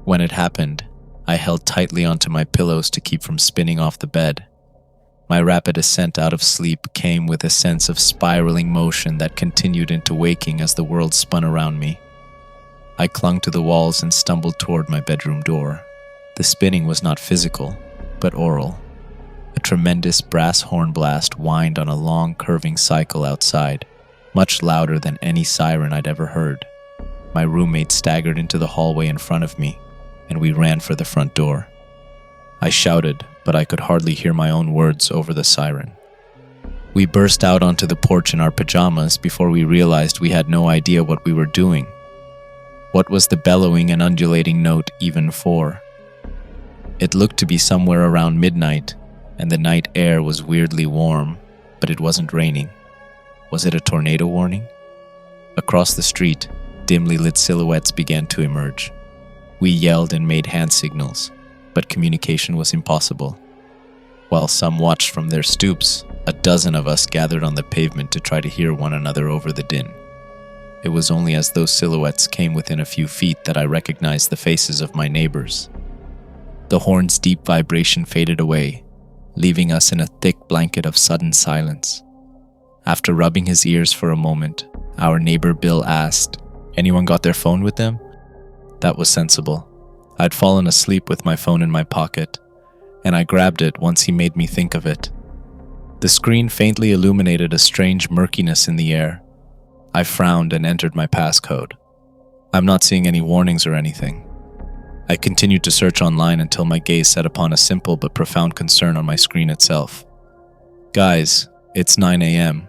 When it happened, I held tightly onto my pillows to keep from spinning off the bed. My rapid ascent out of sleep came with a sense of spiraling motion that continued into waking as the world spun around me. I clung to the walls and stumbled toward my bedroom door. The spinning was not physical, but oral. A tremendous brass horn blast whined on a long, curving cycle outside, much louder than any siren I'd ever heard. My roommate staggered into the hallway in front of me, and we ran for the front door. I shouted, but I could hardly hear my own words over the siren. We burst out onto the porch in our pajamas before we realized we had no idea what we were doing. What was the bellowing and undulating note even for? It looked to be somewhere around midnight, and the night air was weirdly warm, but it wasn't raining. Was it a tornado warning? Across the street, dimly lit silhouettes began to emerge. We yelled and made hand signals, but communication was impossible. While some watched from their stoops, a dozen of us gathered on the pavement to try to hear one another over the din. It was only as those silhouettes came within a few feet that I recognized the faces of my neighbors. The horn's deep vibration faded away, leaving us in a thick blanket of sudden silence. After rubbing his ears for a moment, our neighbor Bill asked, "Anyone got their phone with them?" That was sensible. I'd fallen asleep with my phone in my pocket, and I grabbed it once he made me think of it. The screen faintly illuminated a strange murkiness in the air. I frowned and entered my passcode. I'm not seeing any warnings or anything. I continued to search online until my gaze set upon a simple but profound concern on my screen itself. "Guys, it's 9 a.m.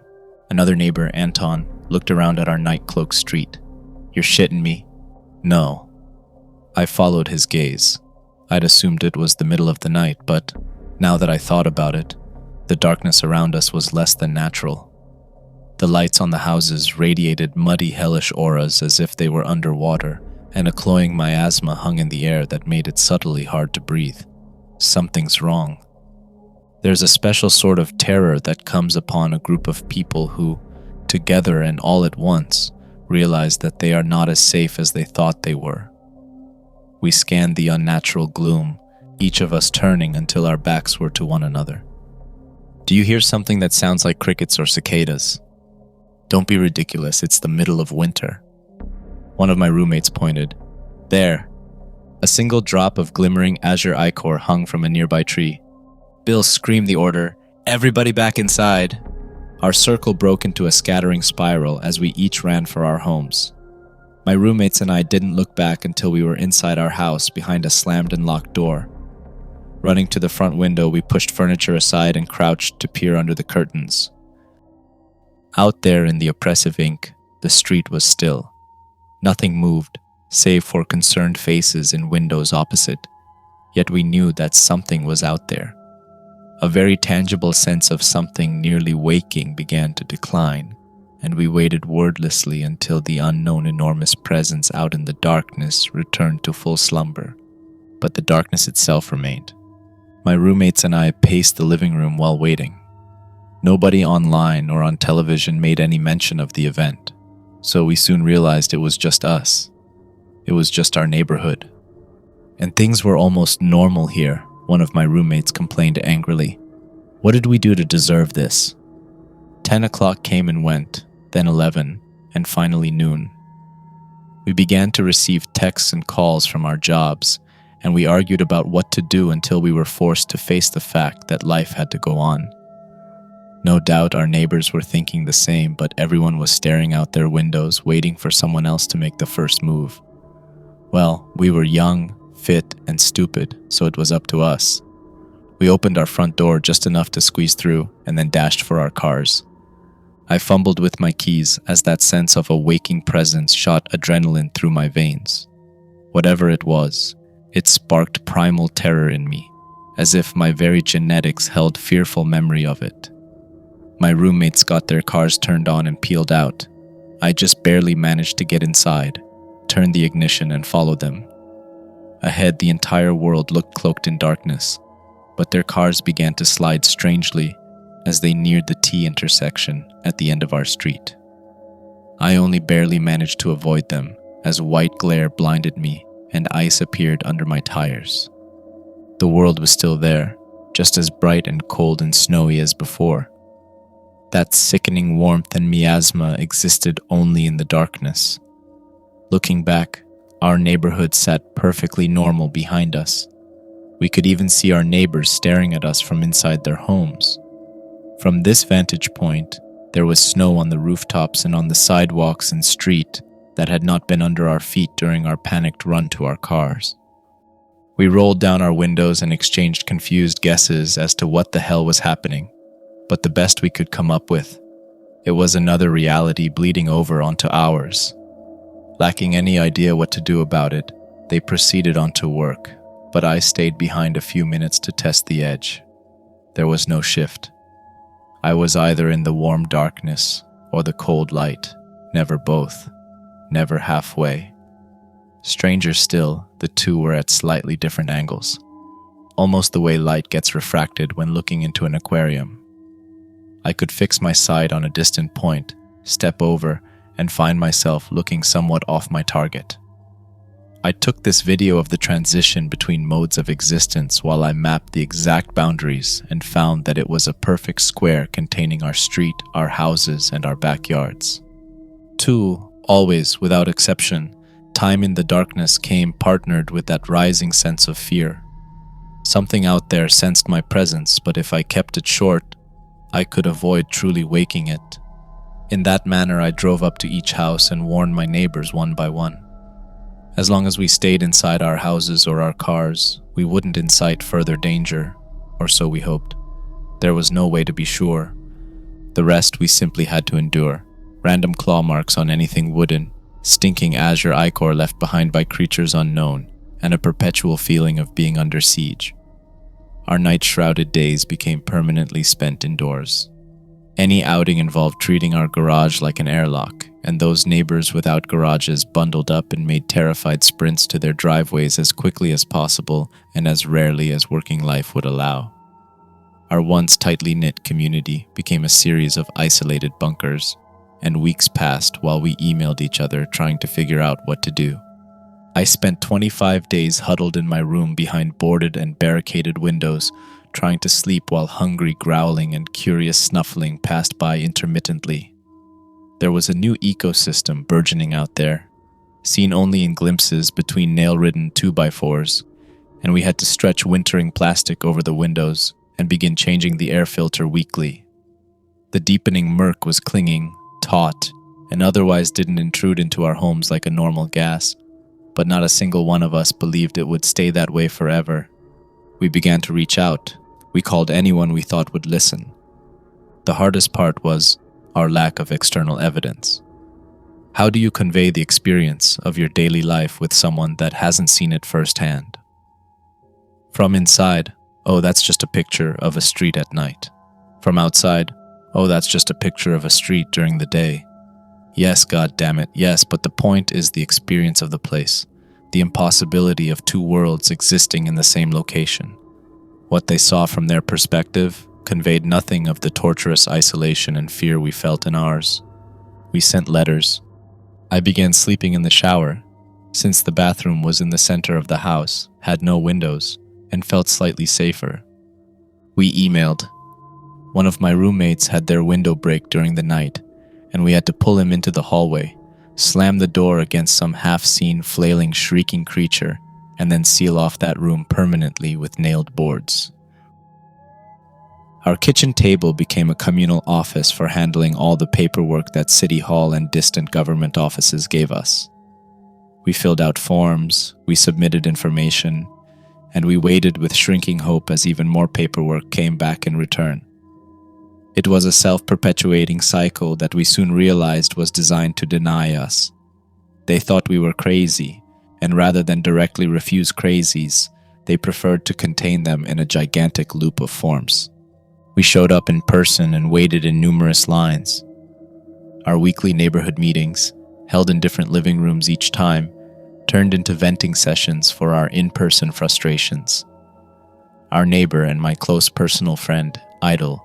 Another neighbor, Anton, looked around at our night-cloaked street. "You're shitting me." "No." I followed his gaze. I'd assumed it was the middle of the night, but now that I thought about it, the darkness around us was less than natural. The lights on the houses radiated muddy, hellish auras as if they were underwater, and a cloying miasma hung in the air that made it subtly hard to breathe. Something's wrong. There's a special sort of terror that comes upon a group of people who, together and all at once, realize that they are not as safe as they thought they were. We scanned the unnatural gloom, each of us turning until our backs were to one another. "Do you hear something that sounds like crickets or cicadas?" "Don't be ridiculous, it's the middle of winter." One of my roommates pointed. "There." A single drop of glimmering azure ichor hung from a nearby tree. Bill screamed the order, "Everybody back inside!" Our circle broke into a scattering spiral as we each ran for our homes. My roommates and I didn't look back until we were inside our house behind a slammed and locked door. Running to the front window, we pushed furniture aside and crouched to peer under the curtains. Out there in the oppressive ink, the street was still. Nothing moved, save for concerned faces in windows opposite. Yet we knew that something was out there. A very tangible sense of something nearly waking began to decline, and we waited wordlessly until the unknown enormous presence out in the darkness returned to full slumber. But the darkness itself remained. My roommates and I paced the living room while waiting. Nobody online or on television made any mention of the event, so we soon realized it was just us. It was just our neighborhood. And things were almost normal here, one of my roommates complained angrily. What did we do to deserve this? 10 o'clock came and went, then 11, and finally noon. We began to receive texts and calls from our jobs, and we argued about what to do until we were forced to face the fact that life had to go on. No doubt our neighbors were thinking the same, but everyone was staring out their windows, waiting for someone else to make the first move. Well, we were young, fit, and stupid, so it was up to us. We opened our front door just enough to squeeze through, and then dashed for our cars. I fumbled with my keys as that sense of a waking presence shot adrenaline through my veins. Whatever it was, it sparked primal terror in me, as if my very genetics held fearful memory of it. My roommates got their cars turned on and peeled out. I just barely managed to get inside, turn the ignition, and follow them. Ahead, the entire world looked cloaked in darkness, but their cars began to slide strangely as they neared the T intersection at the end of our street. I only barely managed to avoid them as white glare blinded me and ice appeared under my tires. The world was still there, just as bright and cold and snowy as before. That sickening warmth and miasma existed only in the darkness. Looking back, our neighborhood sat perfectly normal behind us. We could even see our neighbors staring at us from inside their homes. From this vantage point, there was snow on the rooftops and on the sidewalks and street that had not been under our feet during our panicked run to our cars. We rolled down our windows and exchanged confused guesses as to what the hell was happening, but the best we could come up with, it was another reality bleeding over onto ours. Lacking any idea what to do about it, they proceeded on to work, but I stayed behind a few minutes to test the edge. There was no shift. I was either in the warm darkness or the cold light, never both, never halfway. Stranger still, the two were at slightly different angles, almost the way light gets refracted when looking into an aquarium. I could fix my sight on a distant point, step over, and find myself looking somewhat off my target. I took this video of the transition between modes of existence while I mapped the exact boundaries and found that it was a perfect square containing our street, our houses, and our backyards. 2, always, without exception, time in the darkness came partnered with that rising sense of fear. Something out there sensed my presence, but if I kept it short, I could avoid truly waking it. In that manner, I drove up to each house and warned my neighbors one by one. As long as we stayed inside our houses or our cars, we wouldn't incite further danger, or so we hoped. There was no way to be sure. The rest we simply had to endure. Random claw marks on anything wooden, stinking azure ichor left behind by creatures unknown, and a perpetual feeling of being under siege. Our night-shrouded days became permanently spent indoors. Any outing involved treating our garage like an airlock, and those neighbors without garages bundled up and made terrified sprints to their driveways as quickly as possible and as rarely as working life would allow. Our once tightly knit community became a series of isolated bunkers, and weeks passed while we emailed each other trying to figure out what to do. I spent 25 days huddled in my room behind boarded and barricaded windows, trying to sleep while hungry growling and curious snuffling passed by intermittently. There was a new ecosystem burgeoning out there, seen only in glimpses between nail-ridden 2x4s, and we had to stretch wintering plastic over the windows and begin changing the air filter weekly. The deepening murk was clinging, taut, and otherwise didn't intrude into our homes like a normal gas, but not a single one of us believed it would stay that way forever. We began to reach out. We called anyone we thought would listen. The hardest part was our lack of external evidence. How do you convey the experience of your daily life with someone that hasn't seen it firsthand? From inside, oh, that's just a picture of a street at night. From outside, oh, that's just a picture of a street during the day. Yes, God damn it, yes, but the point is the experience of the place, the impossibility of two worlds existing in the same location. What they saw from their perspective conveyed nothing of the torturous isolation and fear we felt in ours. We sent letters. I began sleeping in the shower, since the bathroom was in the center of the house, had no windows, and felt slightly safer. We emailed. One of my roommates had their window break during the night, and we had to pull him into the hallway, slam the door against some half-seen, flailing, shrieking creature, and then seal off that room permanently with nailed boards. Our kitchen table became a communal office for handling all the paperwork that City Hall and distant government offices gave us. We filled out forms, we submitted information, and we waited with shrinking hope as even more paperwork came back in return. It was a self-perpetuating cycle that we soon realized was designed to deny us. They thought we were crazy, and rather than directly refuse crazies, they preferred to contain them in a gigantic loop of forms. We showed up in person and waited in numerous lines. Our weekly neighborhood meetings, held in different living rooms each time, turned into venting sessions for our in-person frustrations. Our neighbor and my close personal friend, Idol,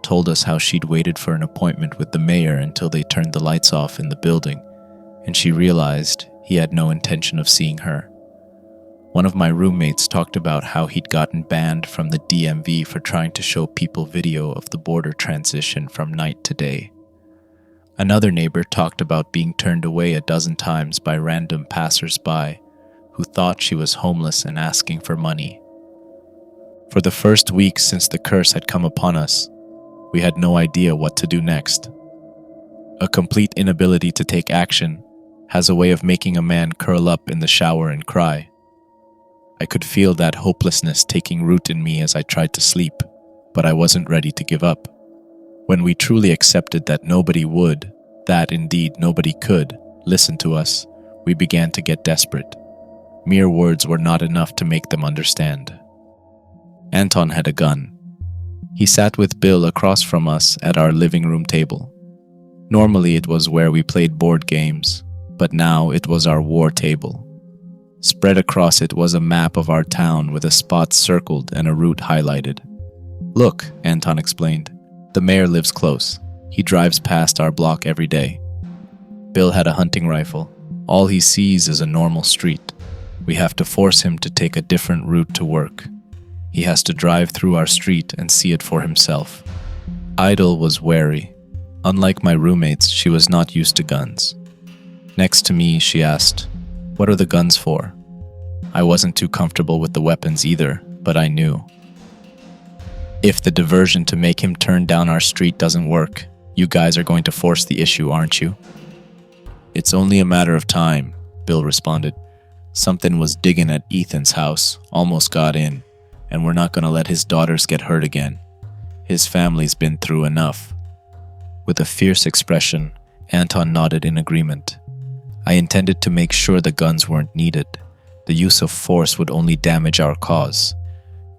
told us how she'd waited for an appointment with the mayor until they turned the lights off in the building, and she realized he had no intention of seeing her. One of my roommates talked about how he'd gotten banned from the DMV for trying to show people video of the border transition from night to day. Another neighbor talked about being turned away a dozen times by random passers-by who thought she was homeless and asking for money. For the first week since the curse had come upon us, we had no idea what to do next. A complete inability to take action has a way of making a man curl up in the shower and cry. I could feel that hopelessness taking root in me as I tried to sleep, but I wasn't ready to give up. When we truly accepted that nobody would, that indeed nobody could, listen to us, we began to get desperate. Mere words were not enough to make them understand. Anton had a gun. He sat with Bill across from us at our living room table. Normally it was where we played board games, but now it was our war table. Spread across it was a map of our town with a spot circled and a route highlighted. "Look," Anton explained, "the mayor lives close. He drives past our block every day." Bill had a hunting rifle. All he sees is a normal street. We have to force him to take a different route to work. He has to drive through our street and see it for himself. Idle was wary. Unlike my roommates, she was not used to guns. Next to me, she asked, "What are the guns for?" I wasn't too comfortable with the weapons either, but I knew. "If the diversion to make him turn down our street doesn't work, you guys are going to force the issue, aren't you?" "It's only a matter of time," Bill responded. "Something was digging at Ethan's house, almost got in, and we're not going to let his daughters get hurt again. His family's been through enough." With a fierce expression, Anton nodded in agreement. I intended to make sure the guns weren't needed. The use of force would only damage our cause.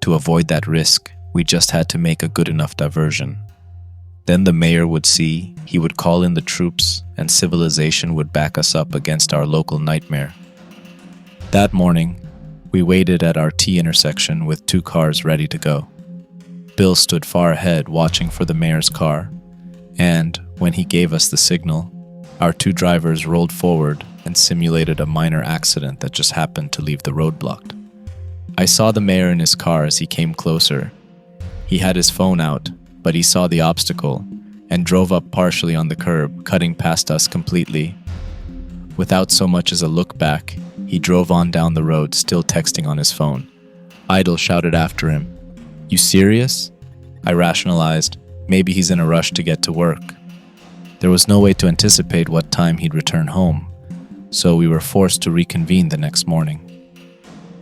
To avoid that risk, we just had to make a good enough diversion. Then the mayor would see, he would call in the troops, and civilization would back us up against our local nightmare. That morning, we waited at our T intersection with 2 cars ready to go. Bill stood far ahead watching for the mayor's car, and when he gave us the signal, our 2 drivers rolled forward and simulated a minor accident that just happened to leave the road blocked. I saw the mayor in his car as he came closer. He had his phone out, but he saw the obstacle and drove up partially on the curb, cutting past us completely. Without so much as a look back, he drove on down the road, still texting on his phone. Idle shouted after him, "You serious?" I rationalized, maybe he's in a rush to get to work. There was no way to anticipate what time he'd return home, so we were forced to reconvene the next morning.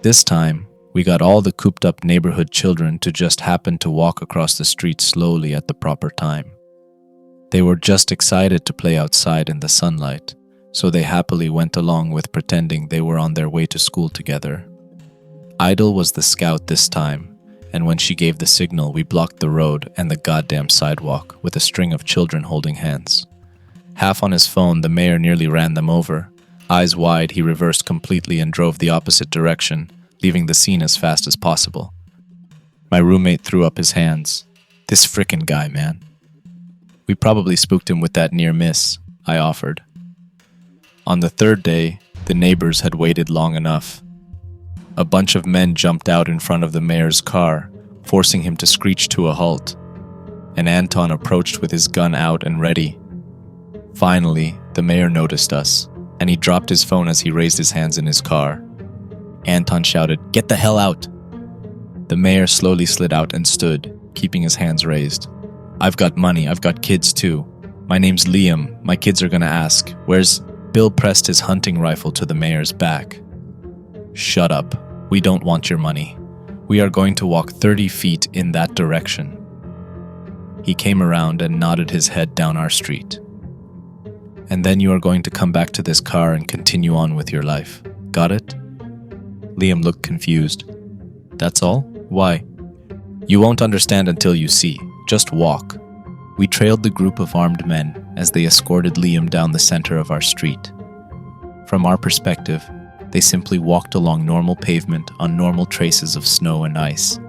This time, we got all the cooped-up neighborhood children to just happen to walk across the street slowly at the proper time. They were just excited to play outside in the sunlight, so they happily went along with pretending they were on their way to school together. Idle was the scout this time, and when she gave the signal, we blocked the road and the goddamn sidewalk with a string of children holding hands. Half on his phone, the mayor nearly ran them over. Eyes wide, he reversed completely and drove the opposite direction, leaving the scene as fast as possible. My roommate threw up his hands. "This frickin' guy, man." "We probably spooked him with that near miss," I offered. On the 3rd day, the neighbors had waited long enough. A bunch of men jumped out in front of the mayor's car, forcing him to screech to a halt, and Anton approached with his gun out and ready. Finally, the mayor noticed us, and he dropped his phone as he raised his hands in his car. Anton shouted, "Get the hell out!" The mayor slowly slid out and stood, keeping his hands raised. "I've got money, I've got kids too. My name's Liam, my kids are gonna ask, where's..." Bill pressed his hunting rifle to the mayor's back. "Shut up. We don't want your money. We are going to walk 30 feet in that direction." He came around and nodded his head down our street. "And then you are going to come back to this car and continue on with your life. Got it?" Liam looked confused. "That's all? Why?" "You won't understand until you see. Just walk." We trailed the group of armed men as they escorted Liam down the center of our street. From our perspective, they simply walked along normal pavement on normal traces of snow and ice.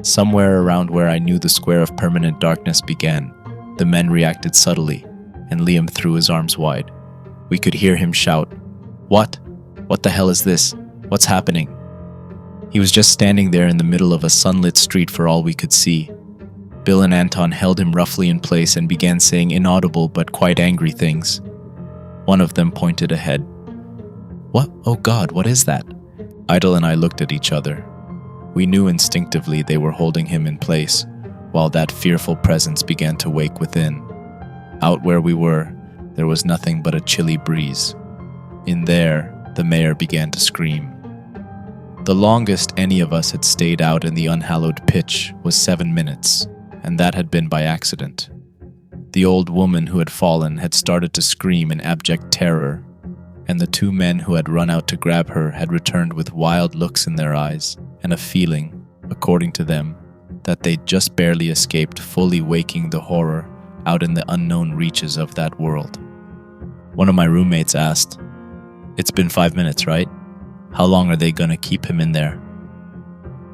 Somewhere around where I knew the square of permanent darkness began, the men reacted subtly, and Liam threw his arms wide. We could hear him shout, "What? What the hell is this? What's happening?" He was just standing there in the middle of a sunlit street for all we could see. Bill and Anton held him roughly in place and began saying inaudible but quite angry things. One of them pointed ahead. "What? Oh God, what is that?" Idle and I looked at each other. We knew instinctively they were holding him in place, while that fearful presence began to wake within. Out where we were, there was nothing but a chilly breeze. In there, the mayor began to scream. The longest any of us had stayed out in the unhallowed pitch was 7 minutes, and that had been by accident. The old woman who had fallen had started to scream in abject terror, and the 2 men who had run out to grab her had returned with wild looks in their eyes and a feeling, according to them, that they'd just barely escaped fully waking the horror out in the unknown reaches of that world. One of my roommates asked, "It's been 5 minutes, right? How long are they gonna keep him in there?"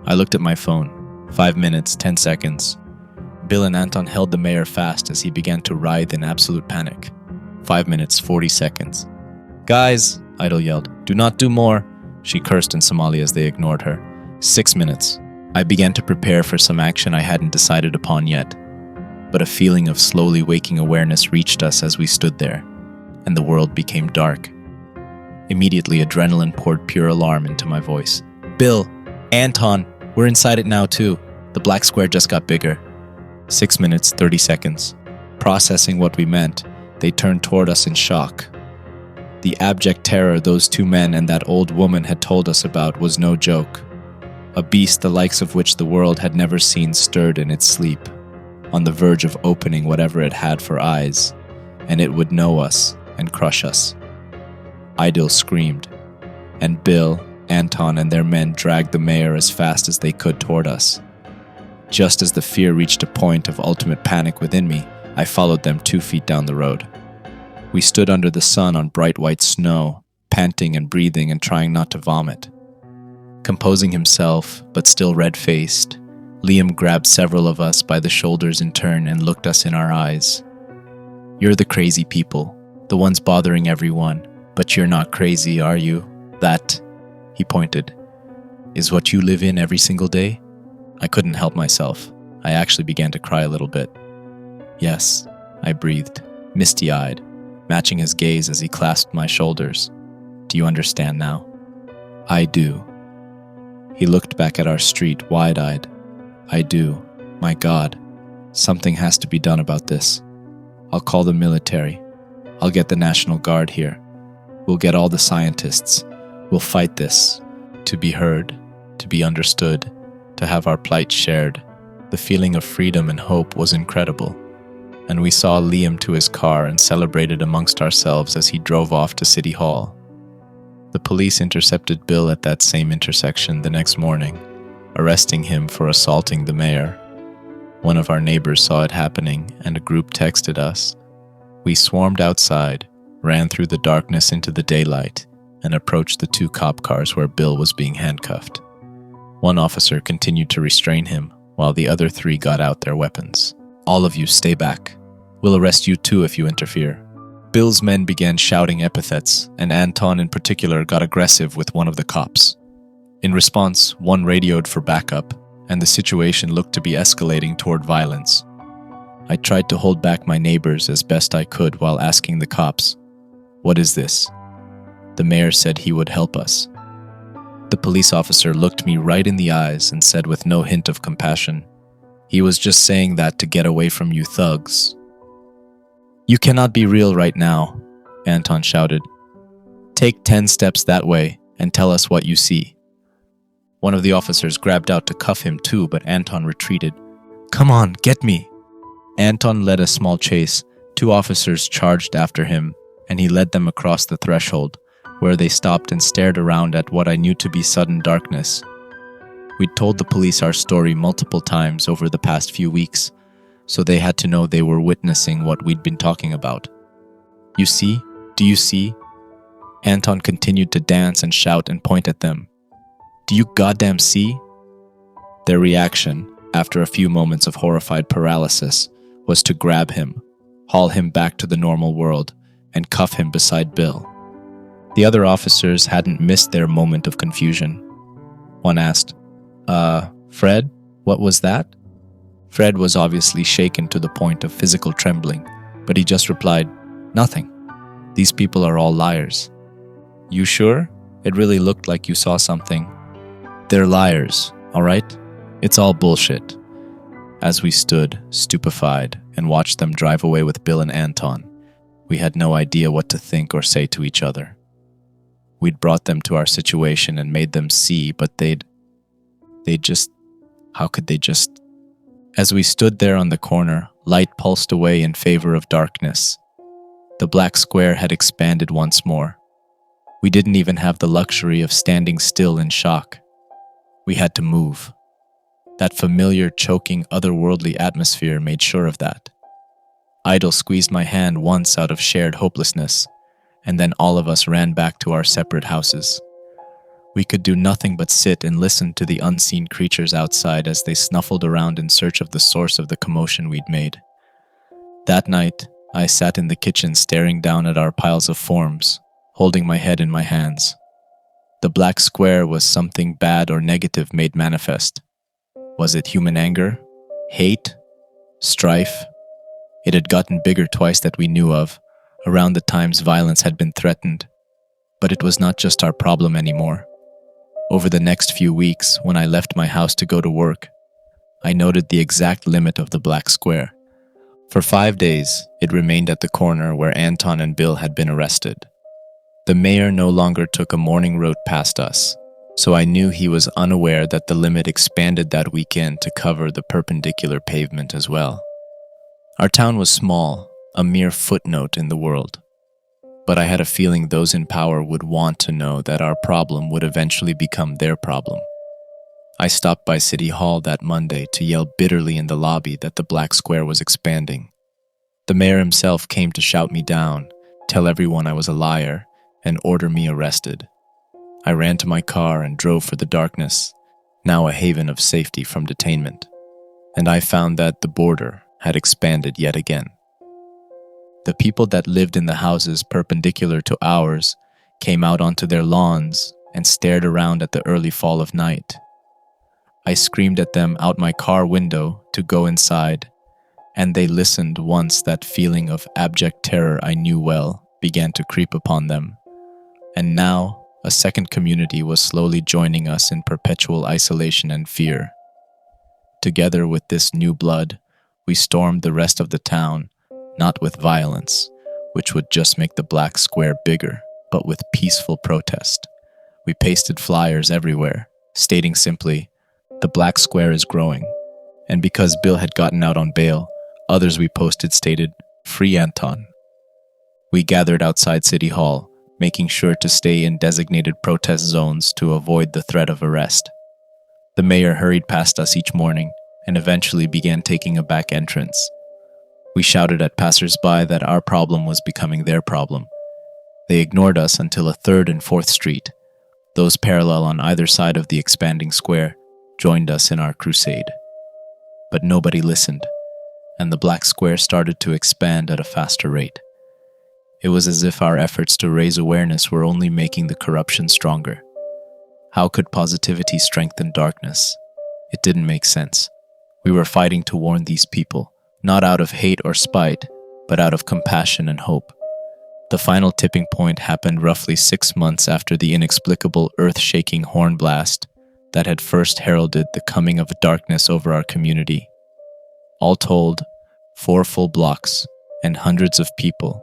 I looked at my phone. 5 minutes, 10 seconds. Bill and Anton held the mayor fast as he began to writhe in absolute panic. 5 minutes, 40 seconds. "Guys," Idle yelled, "do not do more." She cursed in Somali as they ignored her. 6 minutes. I began to prepare for some action I hadn't decided upon yet, but a feeling of slowly waking awareness reached us as we stood there, and the world became dark. Immediately, adrenaline poured pure alarm into my voice. "Bill, Anton, we're inside it now too. The black square just got bigger." 6 minutes, 30 seconds. Processing what we meant, they turned toward us in shock. The abject terror those 2 men and that old woman had told us about was no joke. A beast the likes of which the world had never seen stirred in its sleep, on the verge of opening whatever it had for eyes, and it would know us and crush us. Idil screamed, and Bill, Anton, and their men dragged the mayor as fast as they could toward us. Just as the fear reached a point of ultimate panic within me, I followed them 2 feet down the road. We stood under the sun on bright white snow, panting and breathing and trying not to vomit. Composing himself, but still red-faced, Liam grabbed several of us by the shoulders in turn and looked us in our eyes. "You're the crazy people, the ones bothering everyone, but you're not crazy, are you? That," he pointed, "is what you live in every single day?" I couldn't help myself. I actually began to cry a little bit. "Yes," I breathed, misty-eyed, matching his gaze as he clasped my shoulders. "Do you understand now?" "I do." He looked back at our street, wide-eyed. "I do. My God. Something has to be done about this. I'll call the military. I'll get the National Guard here. We'll get all the scientists. We'll fight this. To be heard, to be understood, to have our plight shared." The feeling of freedom and hope was incredible, and we saw Liam to his car and celebrated amongst ourselves as he drove off to City Hall. The police intercepted Bill at that same intersection the next morning, arresting him for assaulting the mayor. One of our neighbors saw it happening, and a group texted us. We swarmed outside, ran through the darkness into the daylight, and approached the 2 cop cars where Bill was being handcuffed. One officer continued to restrain him, while the other 3 got out their weapons. "All of you, stay back. We'll arrest you too if you interfere." Bill's men began shouting epithets, and Anton in particular got aggressive with one of the cops. In response, one radioed for backup, and the situation looked to be escalating toward violence. I tried to hold back my neighbors as best I could while asking the cops, "What is this?" The mayor said he would help us. The police officer looked me right in the eyes and said with no hint of compassion, "He was just saying that to get away from you thugs." "You cannot be real right now," Anton shouted. "Take 10 steps that way and tell us what you see." One of the officers grabbed out to cuff him too, but Anton retreated. "Come on, get me." Anton led a small chase. 2 officers charged after him, and he led them across the threshold, where they stopped and stared around at what I knew to be sudden darkness. We'd told the police our story multiple times over the past few weeks, so they had to know they were witnessing what we'd been talking about. "You see? Do you see?" Anton continued to dance and shout and point at them. "Do you goddamn see?" Their reaction, after a few moments of horrified paralysis, was to grab him, haul him back to the normal world, and cuff him beside Bill. The other officers hadn't missed their moment of confusion. One asked, Fred, what was that? Fred was obviously shaken to the point of physical trembling, but he just replied, "Nothing. These people are all liars." "You sure? It really looked like you saw something." "They're liars, all right? It's all bullshit." As we stood, stupefied, and watched them drive away with Bill and Anton, we had no idea what to think or say to each other. We'd brought them to our situation and made them see, but how could they just? As we stood there on the corner, light pulsed away in favor of darkness. The black square had expanded once more. We didn't even have the luxury of standing still in shock. We had to move. That familiar, choking, otherworldly atmosphere made sure of that. Idle squeezed my hand once out of shared hopelessness, and then all of us ran back to our separate houses. We could do nothing but sit and listen to the unseen creatures outside as they snuffled around in search of the source of the commotion we'd made. That night, I sat in the kitchen staring down at our piles of forms, holding my head in my hands. The black square was something bad or negative made manifest. Was it human anger? Hate? Strife? It had gotten bigger twice that we knew of, around the times violence had been threatened. But it was not just our problem anymore. Over the next few weeks, when I left my house to go to work, I noted the exact limit of the black square. For 5 days, it remained at the corner where Anton and Bill had been arrested. The mayor no longer took a morning road past us, so I knew he was unaware that the limit expanded that weekend to cover the perpendicular pavement as well. Our town was small, a mere footnote in the world. But I had a feeling those in power would want to know that our problem would eventually become their problem. I stopped by City Hall that Monday to yell bitterly in the lobby that the black square was expanding. The mayor himself came to shout me down, tell everyone I was a liar, and order me arrested. I ran to my car and drove for the darkness, now a haven of safety from detainment. And I found that the border had expanded yet again. The people that lived in the houses perpendicular to ours came out onto their lawns and stared around at the early fall of night. I screamed at them out my car window to go inside, and they listened once that feeling of abject terror I knew well began to creep upon them. And now, a second community was slowly joining us in perpetual isolation and fear. Together with this new blood, we stormed the rest of the town, not with violence, which would just make the black square bigger, but with peaceful protest. We pasted flyers everywhere, stating simply, "The black square is growing." And because Bill had gotten out on bail, others we posted stated, "Free Anton." We gathered outside City Hall, making sure to stay in designated protest zones to avoid the threat of arrest. The mayor hurried past us each morning and eventually began taking a back entrance. We shouted at passers-by that our problem was becoming their problem. They ignored us until a 3rd and 4th Street, those parallel on either side of the expanding square, joined us in our crusade. But nobody listened, and the black square started to expand at a faster rate. It was as if our efforts to raise awareness were only making the corruption stronger. How could positivity strengthen darkness? It didn't make sense. We were fighting to warn these people, not out of hate or spite, but out of compassion and hope. The final tipping point happened roughly 6 months after the inexplicable earth-shaking horn blast that had first heralded the coming of darkness over our community. All told, 4 full blocks and hundreds of people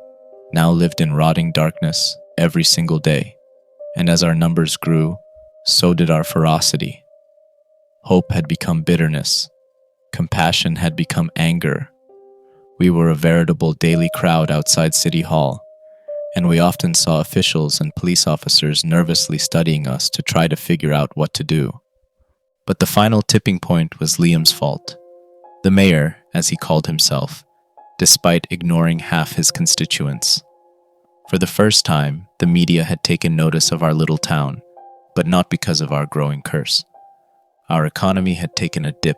now lived in rotting darkness every single day. And as our numbers grew, so did our ferocity. Hope had become bitterness. Compassion had become anger. We were a veritable daily crowd outside City Hall, and we often saw officials and police officers nervously studying us to try to figure out what to do. But the final tipping point was Liam's fault. The mayor, as he called himself, despite ignoring half his constituents. For the first time, the media had taken notice of our little town, but not because of our growing curse. Our economy had taken a dip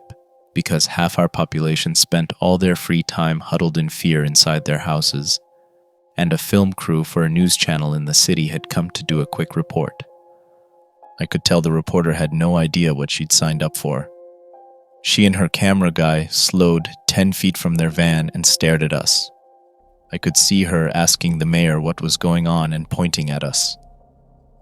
because half our population spent all their free time huddled in fear inside their houses. and a film crew for a news channel in the city had come to do a quick report. I could tell the reporter had no idea what she'd signed up for. She and her camera guy slowed 10 feet from their van and stared at us. I could see her asking the mayor what was going on and pointing at us.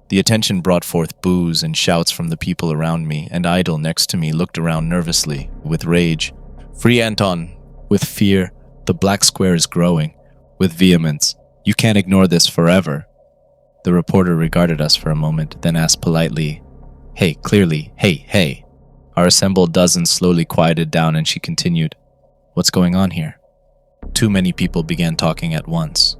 The attention brought forth boos and shouts from the people around me, and Idol next to me looked around nervously, with rage. "Free Anton!" With fear. "The black square is growing." With vehemence. "You can't ignore this forever." The reporter regarded us for a moment, then asked politely, "Hey, clearly, hey." Our assembled dozens slowly quieted down and she continued, "What's going on here?" Too many people began talking at once.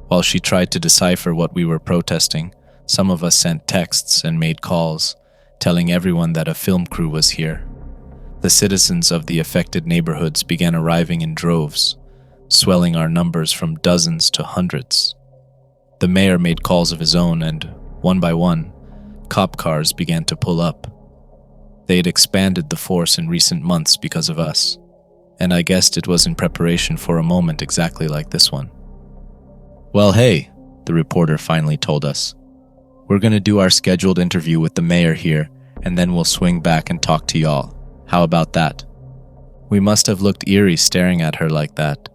While she tried to decipher what we were protesting, some of us sent texts and made calls, telling everyone that a film crew was here. The citizens of the affected neighborhoods began arriving in droves, swelling our numbers from dozens to hundreds. The mayor made calls of his own and, one by one, cop cars began to pull up. They had expanded the force in recent months because of us, and I guessed it was in preparation for a moment exactly like this one. "Well, hey," the reporter finally told us. "We're gonna do our scheduled interview with the mayor here, and then we'll swing back and talk to y'all. How about that?" We must have looked eerie staring at her like that.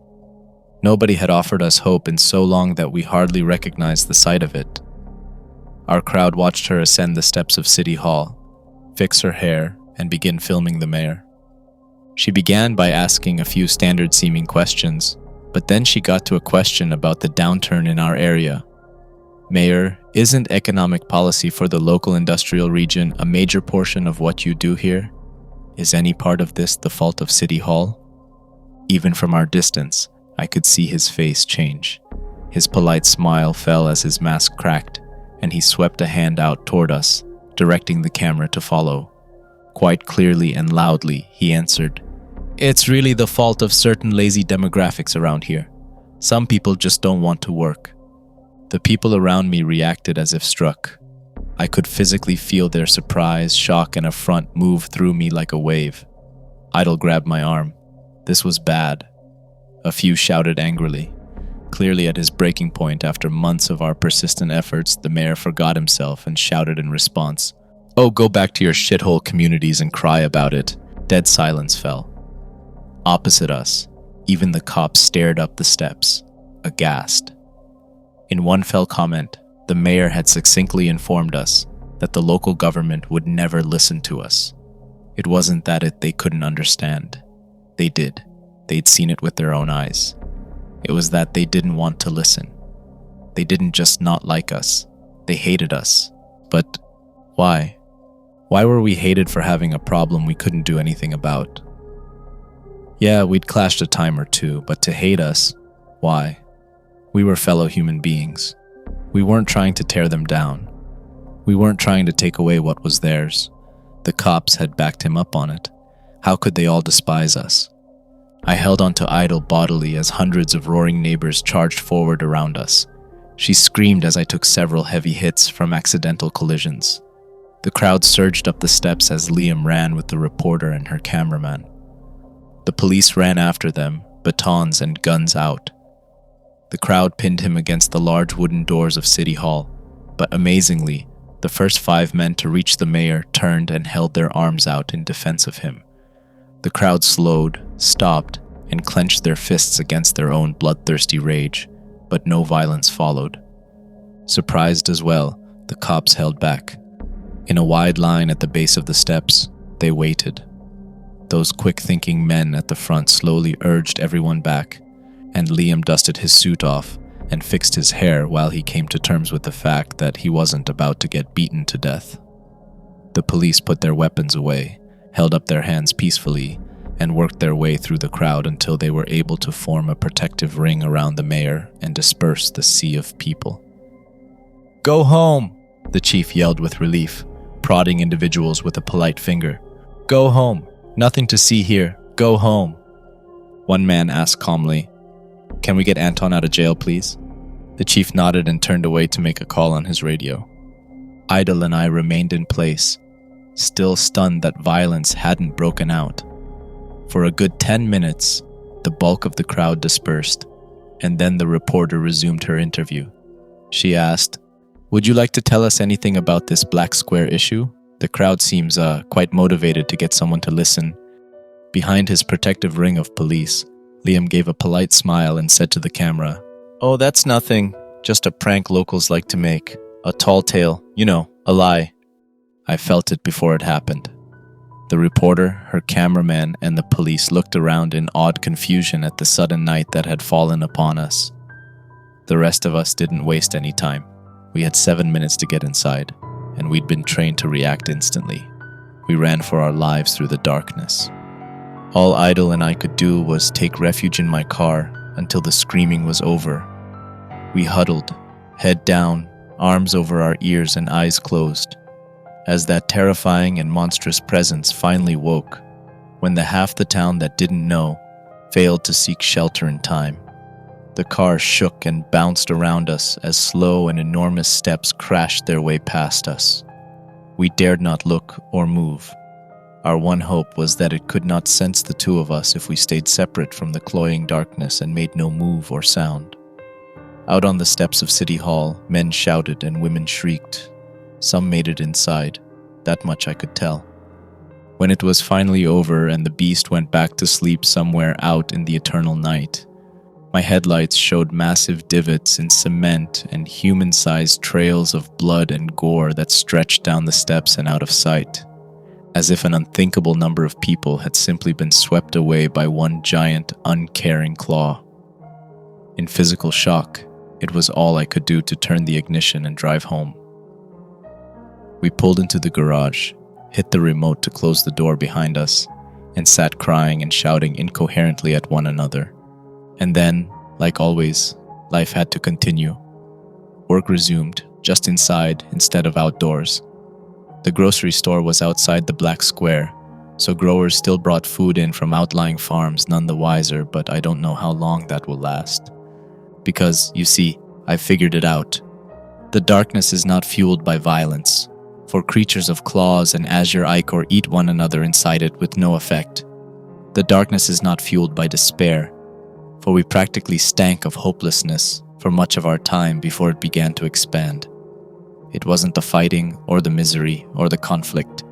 Nobody had offered us hope in so long that we hardly recognized the sight of it. Our crowd watched her ascend the steps of City Hall, fix her hair, and begin filming the mayor. She began by asking a few standard-seeming questions, but then she got to a question about the downturn in our area. "Mayor, isn't economic policy for the local industrial region a major portion of what you do here? Is any part of this the fault of City Hall?" Even from our distance, I could see his face change. His polite smile fell as his mask cracked, and he swept a hand out toward us, directing the camera to follow. Quite clearly and loudly, he answered, "It's really the fault of certain lazy demographics around here. Some people just don't want to work." The people around me reacted as if struck. I could physically feel their surprise, shock, and affront move through me like a wave. Idol grabbed my arm. This was bad. A few shouted angrily. Clearly at his breaking point after months of our persistent efforts, the mayor forgot himself and shouted in response, "Oh, go back to your shithole communities and cry about it." Dead silence fell. Opposite us, even the cops stared up the steps, aghast. In one fell comment, the mayor had succinctly informed us that the local government would never listen to us. It wasn't that they couldn't understand. They did. They'd seen it with their own eyes. It was that they didn't want to listen. They didn't just not like us. They hated us. But why? Why were we hated for having a problem we couldn't do anything about? Yeah, we'd clashed a time or two, but to hate us, why? We were fellow human beings. We weren't trying to tear them down. We weren't trying to take away what was theirs. The cops had backed him up on it. How could they all despise us? I held onto Idol bodily as hundreds of roaring neighbors charged forward around us. She screamed as I took several heavy hits from accidental collisions. The crowd surged up the steps as Liam ran with the reporter and her cameraman. The police ran after them, batons and guns out. The crowd pinned him against the large wooden doors of City Hall, but amazingly, the first 5 men to reach the mayor turned and held their arms out in defense of him. The crowd slowed, stopped, and clenched their fists against their own bloodthirsty rage, but no violence followed. Surprised as well, the cops held back. In a wide line at the base of the steps, they waited. Those quick-thinking men at the front slowly urged everyone back, and Liam dusted his suit off and fixed his hair while he came to terms with the fact that he wasn't about to get beaten to death. The police put their weapons away, held up their hands peacefully, and worked their way through the crowd until they were able to form a protective ring around the mayor and disperse the sea of people. "Go home!" the chief yelled with relief, prodding individuals with a polite finger. "Go home! Nothing to see here! Go home!" One man asked calmly, "Can we get Anton out of jail, please?" The chief nodded and turned away to make a call on his radio. Idol and I remained in place, still stunned that violence hadn't broken out. For a good 10 minutes, the bulk of the crowd dispersed, And then the reporter resumed her interview. She asked, "Would you like to tell us anything about this black square issue? The crowd seems quite motivated to get someone to listen." Behind his protective ring of police, Liam gave a polite smile and said to the camera, "Oh, that's nothing. Just a prank locals like to make. A tall tale, a lie." I felt it before it happened. The reporter, her cameraman, and the police looked around in odd confusion at the sudden night that had fallen upon us. The rest of us didn't waste any time. We had 7 minutes to get inside, and we'd been trained to react instantly. We ran for our lives through the darkness. All Idle and I could do was take refuge in my car until the screaming was over. We huddled, head down, arms over our ears and eyes closed, as that terrifying and monstrous presence finally woke, when the half the town that didn't know failed to seek shelter in time. The car shook and bounced around us as slow and enormous steps crashed their way past us. We dared not look or move. Our one hope was that it could not sense the two of us if we stayed separate from the cloying darkness and made no move or sound. Out on the steps of City Hall, men shouted and women shrieked. Some made it inside. That much I could tell. When it was finally over and the beast went back to sleep somewhere out in the eternal night, my headlights showed massive divots in cement and human-sized trails of blood and gore that stretched down the steps and out of sight, as if an unthinkable number of people had simply been swept away by one giant, uncaring claw. In physical shock, it was all I could do to turn the ignition and drive home. We pulled into the garage, hit the remote to close the door behind us, and sat crying and shouting incoherently at one another. And then, like always, life had to continue. Work resumed, just inside instead of outdoors. The grocery store was outside the black square, so growers still brought food in from outlying farms, none the wiser, but I don't know how long that will last. Because, you see, I figured it out. The darkness is not fueled by violence, for creatures of claws and azure ichor eat one another inside it with no effect. The darkness is not fueled by despair, for we practically stank of hopelessness for much of our time before it began to expand. It wasn't the fighting or the misery or the conflict.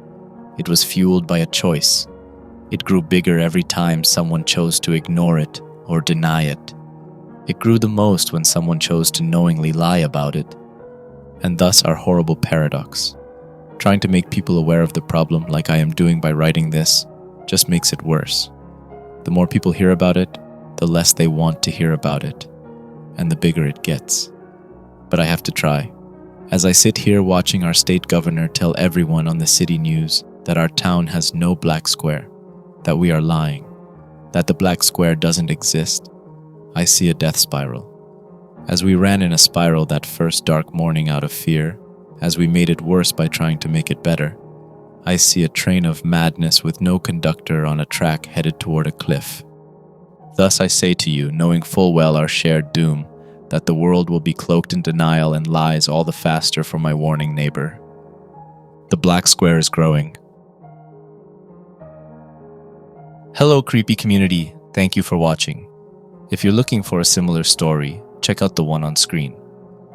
It was fueled by a choice. It grew bigger every time someone chose to ignore it or deny it. It grew the most when someone chose to knowingly lie about it. And thus our horrible paradox. Trying to make people aware of the problem like I am doing by writing this just makes it worse. The more people hear about it, the less they want to hear about it, and the bigger it gets. But I have to try. As I sit here watching our state governor tell everyone on the city news that our town has no black square, that we are lying, that the black square doesn't exist, I see a death spiral. As we ran in a spiral that first dark morning out of fear, as we made it worse by trying to make it better, I see a train of madness with no conductor on a track headed toward a cliff. Thus I say to you, knowing full well our shared doom, that the world will be cloaked in denial and lies all the faster for my warning neighbor. The black square is growing. Hello, creepy community. Thank you for watching. If you're looking for a similar story, check out the one on screen.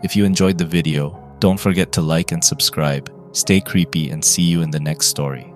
If you enjoyed the video, don't forget to like and subscribe. Stay creepy and see you in the next story.